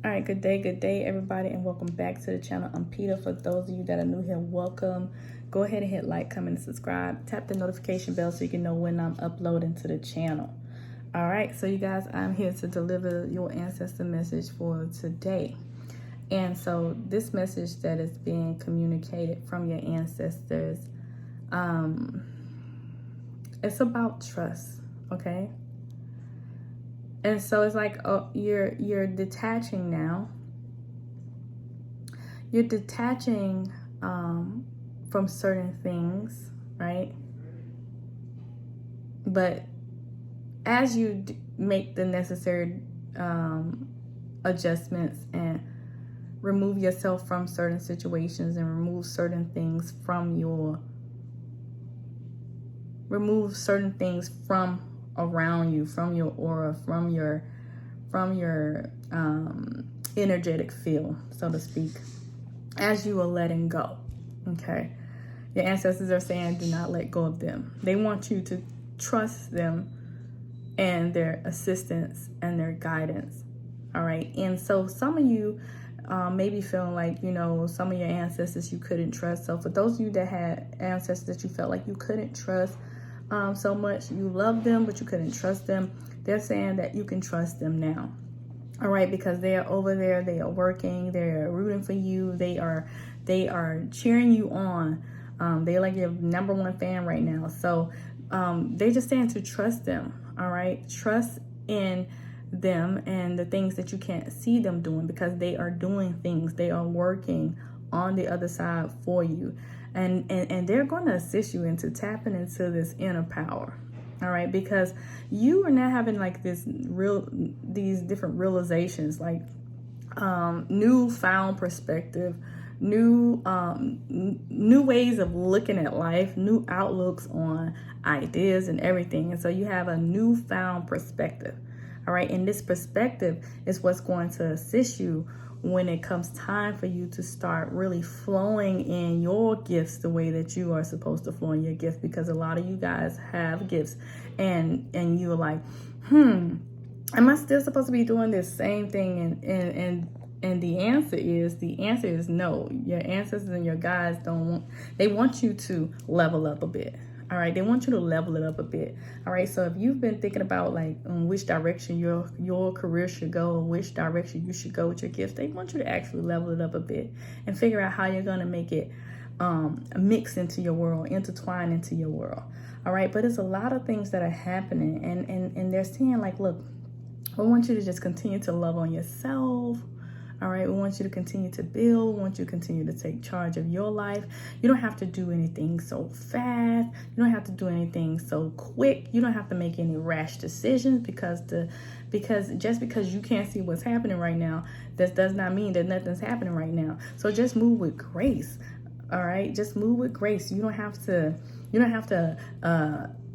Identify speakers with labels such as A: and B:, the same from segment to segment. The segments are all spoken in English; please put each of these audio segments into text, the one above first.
A: All right, good day, everybody, and welcome back to the channel. I'm Peter. For those of you that are new here, welcome. Go ahead and hit like, comment, and subscribe. Tap the notification bell so you can know when I'm uploading to the channel. All right, so you guys, I'm here to deliver your ancestor message for today. And so this message that is being communicated from your ancestors, it's about trust, okay? And so it's like, oh, you're detaching now. You're detaching from certain things, right? But as you make the necessary adjustments and remove yourself from certain situations and remove certain things from around you, from your aura, from your energetic field, so to speak, as you are letting go, okay? Your ancestors are saying, do not let go of them. They want you to trust them and their assistance and their guidance, all right? And so some of you may be feeling like, some of your ancestors you couldn't trust. So for those of you that had ancestors that you felt like you couldn't trust so much, you love them, but you couldn't trust them, they're saying that you can trust them now. All right, because they are over there, they are working, they're rooting for you, they are cheering you on. They're like your number one fan right now. So they're just saying to trust them. All right, trust in them and the things that you can't see them doing, because they are doing things, they are working on the other side for you, and they're going to assist you into tapping into this inner power. All right, because you are now having like these different realizations, like newfound perspective, new ways of looking at life, new outlooks on ideas and everything. And so you have a newfound perspective. All right, and this perspective is what's going to assist you when it comes time for you to start really flowing in your gifts the way that you are supposed to flow in your gift. Because a lot of you guys have gifts and you're like, am I still supposed to be doing this same thing? And the answer is no. Your ancestors and your guides they want you to level up a bit. All right, they want you to level it up a bit. All right, so if you've been thinking about like which direction your career should go, or which direction you should go with your gifts, they want you to actually level it up a bit and figure out how you're going to make it mix into your world, intertwine into your world. All right, but there's a lot of things that are happening, and they're saying like, look, we want you to just continue to love on yourself. All right, we want you to continue to build. We want you to continue to take charge of your life. You don't have to do anything so fast. You don't have to do anything so quick. You don't have to make any rash decisions, because just because you can't see what's happening right now, that does not mean that nothing's happening right now. So just move with grace. All right, just move with grace. You don't have to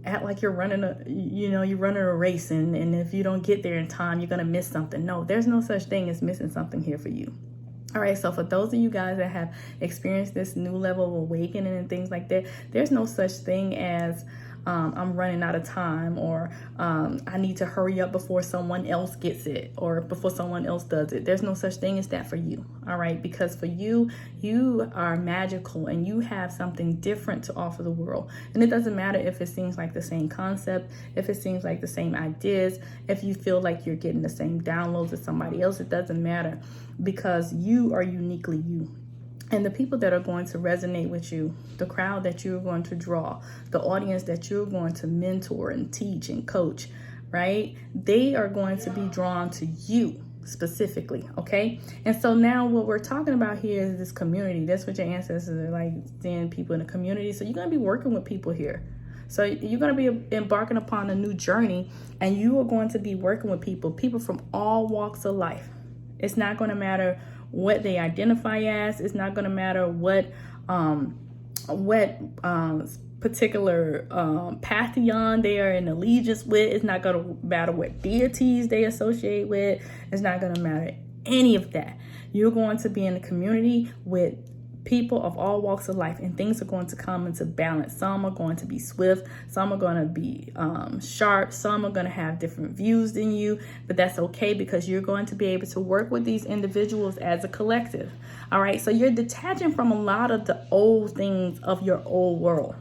A: act like you're running a race, and if you don't get there in time, you're gonna miss something. No, there's no such thing as missing something here for you. All right, so for those of you guys that have experienced this new level of awakening and things like that, there's no such thing as I'm running out of time, or I need to hurry up before someone else gets it, or before someone else does it. There's no such thing as that for you. All right, because for you are magical and you have something different to offer the world. And it doesn't matter if it seems like the same concept, if it seems like the same ideas, if you feel like you're getting the same downloads as somebody else. It doesn't matter, because you are uniquely you. And the people that are going to resonate with you, the crowd that you're going to draw, the audience that you're going to mentor and teach and coach, right? They are going to be drawn to you specifically, okay? And so now what we're talking about here is this community. That's what your ancestors are like, seeing people in the community. So you're going to be working with people here. So you're going to be embarking upon a new journey, and you are going to be working with people from all walks of life. It's not going to matter what they identify as. It's not going to matter what particular pantheon they are in allegiance with. It's not going to matter what deities they associate with. It's not going to matter any of that. You're going to be in a community with people of all walks of life, and things are going to come into balance. Some are going to be swift, some are going to be sharp, some are going to have different views than you, but that's okay, because you're going to be able to work with these individuals as a collective. All right, so you're detaching from a lot of the old things of your old world.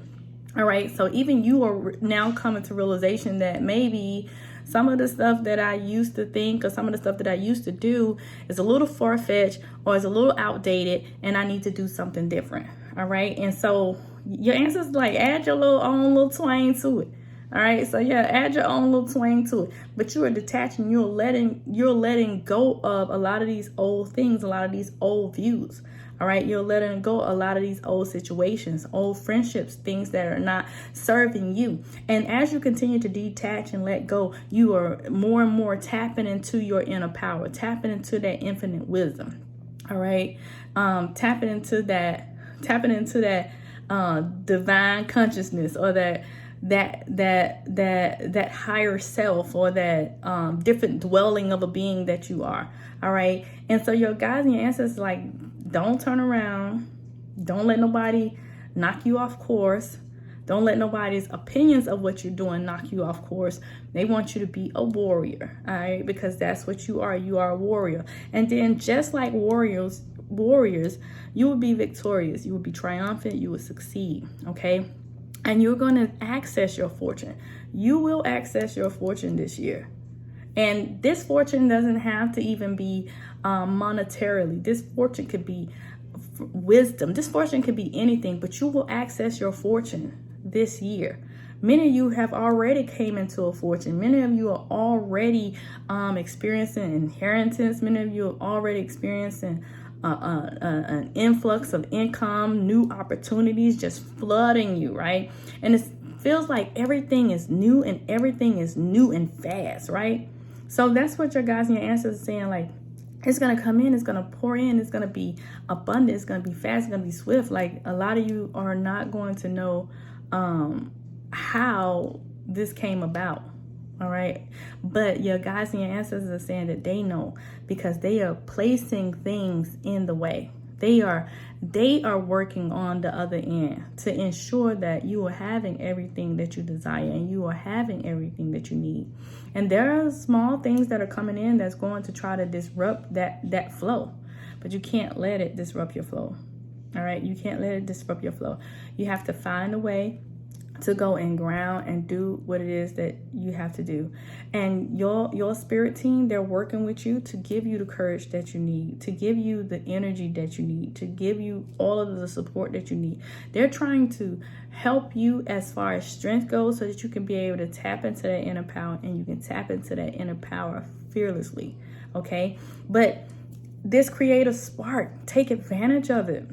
A: All right, so even you are now coming to realization that maybe some of the stuff that I used to think, or some of the stuff that I used to do, is a little far-fetched or is a little outdated, and I need to do something different. All right. And so your ancestors like add your own little twang to it. All right. So yeah, add your own little twang to it. But you are detaching, you're letting go of a lot of these old things, a lot of these old views. All right, you're letting go a lot of these old situations, old friendships, things that are not serving you. And as you continue to detach and let go, you are more and more tapping into your inner power, tapping into that infinite wisdom. All right, tapping into that divine consciousness, or that higher self, or that different dwelling of a being that you are. All right, and so your guides and your ancestors like, don't turn around. Don't let nobody knock you off course. Don't let nobody's opinions of what you're doing knock you off course. They want you to be a warrior, all right? Because that's what you are. You are a warrior. And then just like warriors, you will be victorious. You will be triumphant. You will succeed, okay? And you're going to access your fortune. You will access your fortune this year. And this fortune doesn't have to even be monetarily. This fortune could be wisdom. This fortune could be anything, but you will access your fortune this year. Many of you have already came into a fortune. Many of you are already experiencing inheritance. Many of you are already experiencing an influx of income, new opportunities just flooding you, right? And it feels like everything is new, and everything is new and fast, right? So that's what your guides and your ancestors are saying, like, it's going to come in, it's going to pour in, it's going to be abundant, it's going to be fast, it's going to be swift. Like, a lot of you are not going to know how this came about, all right? But your guides and your ancestors are saying that they know, because they are placing things in the way. They are working on the other end to ensure that you are having everything that you desire, and you are having everything that you need. And there are small things that are coming in that's going to try to disrupt that flow, but you can't let it disrupt your flow. All right, you can't let it disrupt your flow. You have to find a way to go and ground and do what it is that you have to do. And your spirit team, they're working with you to give you the courage that you need, to give you the energy that you need, to give you all of the support that you need. They're trying to help you as far as strength goes, so that you can be able to tap into that inner power, and you can tap into that inner power fearlessly. Okay, but this creative spark, take advantage of it.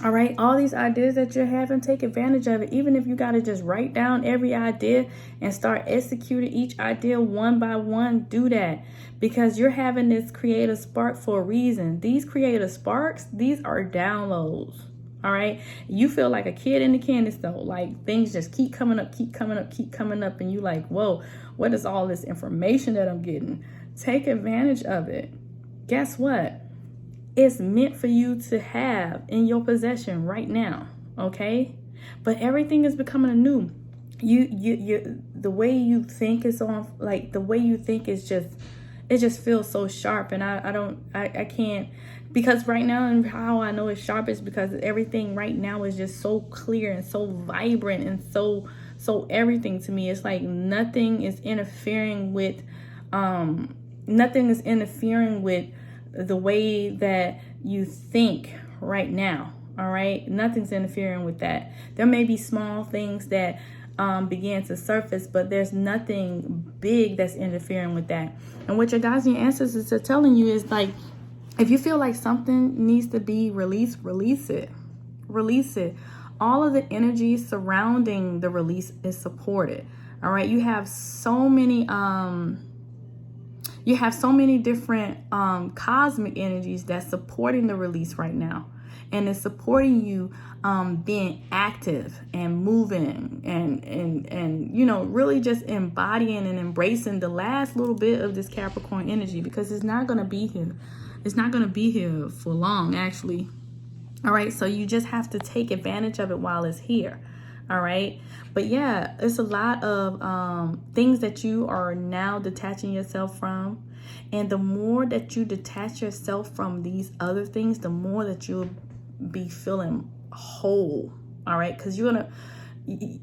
A: All right, all these ideas that you're having, take advantage of it. Even if you got to just write down every idea and start executing each idea one by one, do that, because you're having this creative spark for a reason. These creative sparks, these are downloads. All right, you feel like a kid in the candy store, like things just keep coming up, and you like, whoa, what is all this information that I'm getting? Take advantage of it. Guess what? It's meant for you to have in your possession right now, okay? But everything is becoming anew. You the way you think is on, like the way you think is just, it just feels so sharp, and I can't, because right now, and how I know it's sharp is because everything right now is just so clear and so vibrant and so everything to me. It's like nothing is interfering with the way that you think right now. All right, nothing's interfering with that. There may be small things that begin to surface, but there's nothing big that's interfering with that. And what your guides and your ancestors are telling you is, like, if you feel like something needs to be released, release it. All of the energy surrounding the release is supported. All right, you have so many different cosmic energies that's supporting the release right now. And it's supporting you being active and moving and really just embodying and embracing the last little bit of this Capricorn energy, because it's not going to be here. It's not going to be here for long, actually. All right. So you just have to take advantage of it while it's here. All right. But yeah, it's a lot of things that you are now detaching yourself from. And the more that you detach yourself from these other things, the more that you'll be feeling whole. All right. Because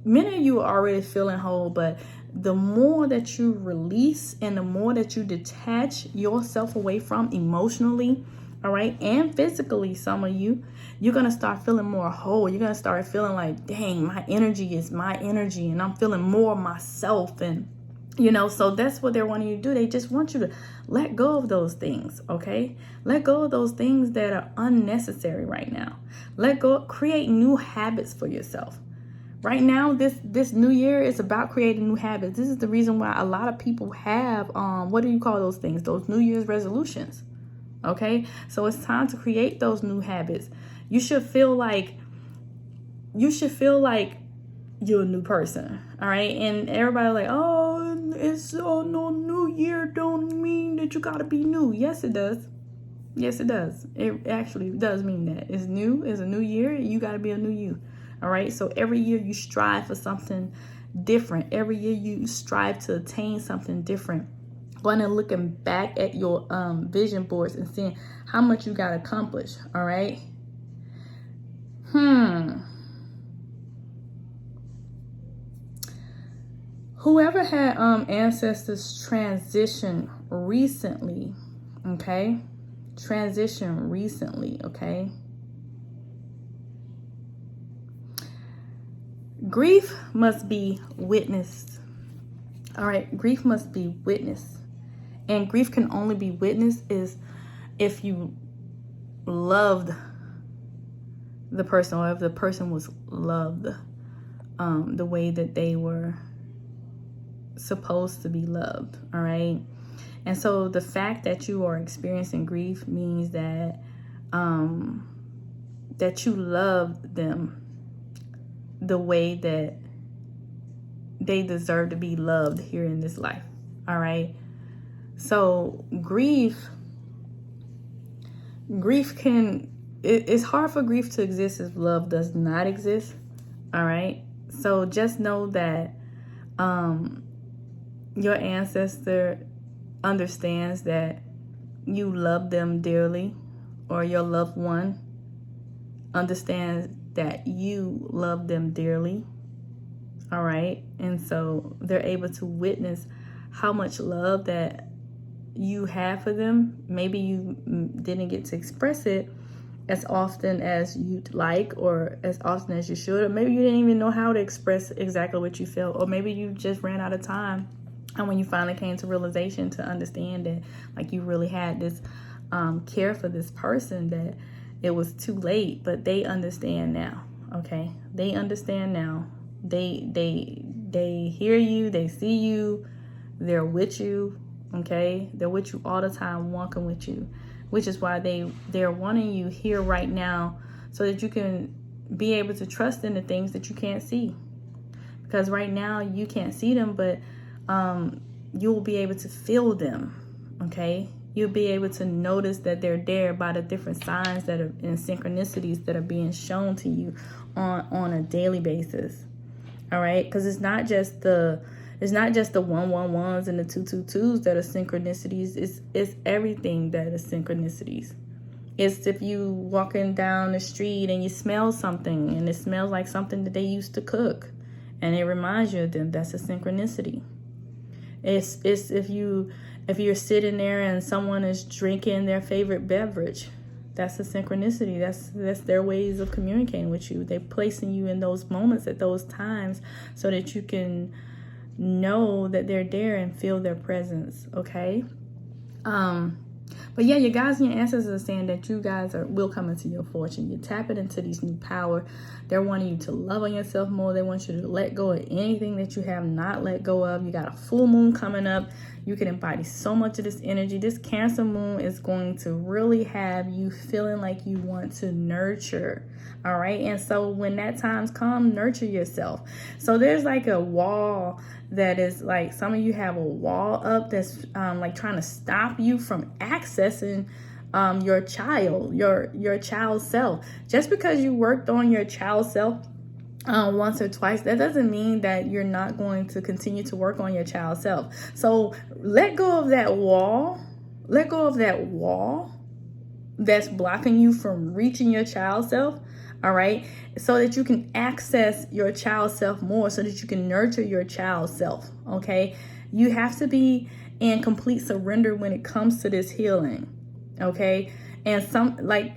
A: many of you are already feeling whole, but the more that you release and the more that you detach yourself away from emotionally, all right, and physically, some of you, you're going to start feeling more whole. You're going to start feeling like, dang, my energy is my energy and I'm feeling more myself. And, so that's what they're wanting you to do. They just want you to let go of those things, okay? Let go of those things that are unnecessary right now. Let go, create new habits for yourself. Right now, this new year is about creating new habits. This is the reason why a lot of people have, what do you call those things? Those New Year's resolutions. Okay, so it's time to create those new habits. You should feel like you're a new person. All right, and everybody like, oh, it's no new year don't mean that you gotta be new. Yes, it does. Yes, it does. It actually does mean that it's new. It's a new year. You gotta be a new you. All right. So every year you strive for something different. Every year you strive to attain something different. Going and looking back at your vision boards and seeing how much you got accomplished. All right. Whoever had ancestors transition recently, okay? Transition recently, okay? Grief must be witnessed. All right, grief must be witnessed. And grief can only be witnessed is if you loved the person, or if the person was loved the way that they were supposed to be loved. All right. And so the fact that you are experiencing grief means that that you love them the way that they deserve to be loved here in this life. All right. So it's hard for grief to exist if love does not exist. All right. So just know that your ancestor understands that you love them dearly, or your loved one understands that you love them dearly. All right. And so they're able to witness how much love that you have for them. Maybe you didn't get to express it as often as you'd like, or as often as you should, or maybe you didn't even know how to express exactly what you felt, or maybe you just ran out of time. And when you finally came to realization to understand that, like, you really had this care for this person, that it was too late. But they understand now. Okay, they understand now. They hear you. They see you. They're with you. Okay, they're with you all the time, walking with you, which is why they're wanting you here right now, so that you can be able to trust in the things that you can't see. Because right now you can't see them, but you will be able to feel them. Okay, you'll be able to notice that they're there by the different signs that are and synchronicities that are being shown to you on a daily basis. All right, because it's not just the 111s and the 222s that are synchronicities. It's everything that is synchronicities. It's if you walking down the street and you smell something and it smells like something that they used to cook, and it reminds you of them. That's a synchronicity. It's if you're sitting there and someone is drinking their favorite beverage. That's a synchronicity. That's their ways of communicating with you. They're placing you in those moments at those times so that you can know that they're there and feel their presence. Okay. But yeah, your guides and your ancestors are saying that you guys will come into your fortune. You're tapping into these new power. They're wanting you to love on yourself more. They want you to let go of anything that you have not let go of. You got a full moon coming up. You can embody so much of this energy. This Cancer moon is going to really have you feeling like you want to nurture. All right. And so when that time's come, nurture yourself. So there's like a wall that is like, some of you have a wall up that's like trying to stop you from accessing your child, your child self. Just because you worked on your child self once or twice, that doesn't mean that you're not going to continue to work on your child self. So let go of that wall. Let go of that wall that's blocking you from reaching your child self. All right. So that you can access your child self more, so that you can nurture your child self. Okay. You have to be in complete surrender when it comes to this healing. Okay. And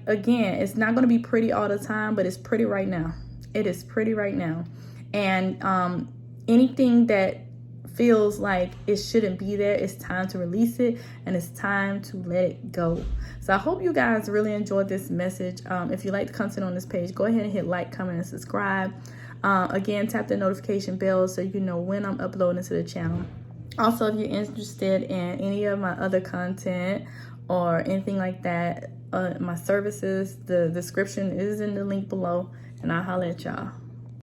A: again, it's not going to be pretty all the time, but it's pretty right now. It is pretty right now. And anything that feels like it shouldn't be there, it's time to release it, and it's time to let it go. So I hope you guys really enjoyed this message. If you like the content on this page, go ahead and hit like, comment, and subscribe. Again, tap the notification bell so you know when I'm uploading to the channel. Also, if you're interested in any of my other content or anything like that, my services, the description is in the link below, and I'll holler at y'all.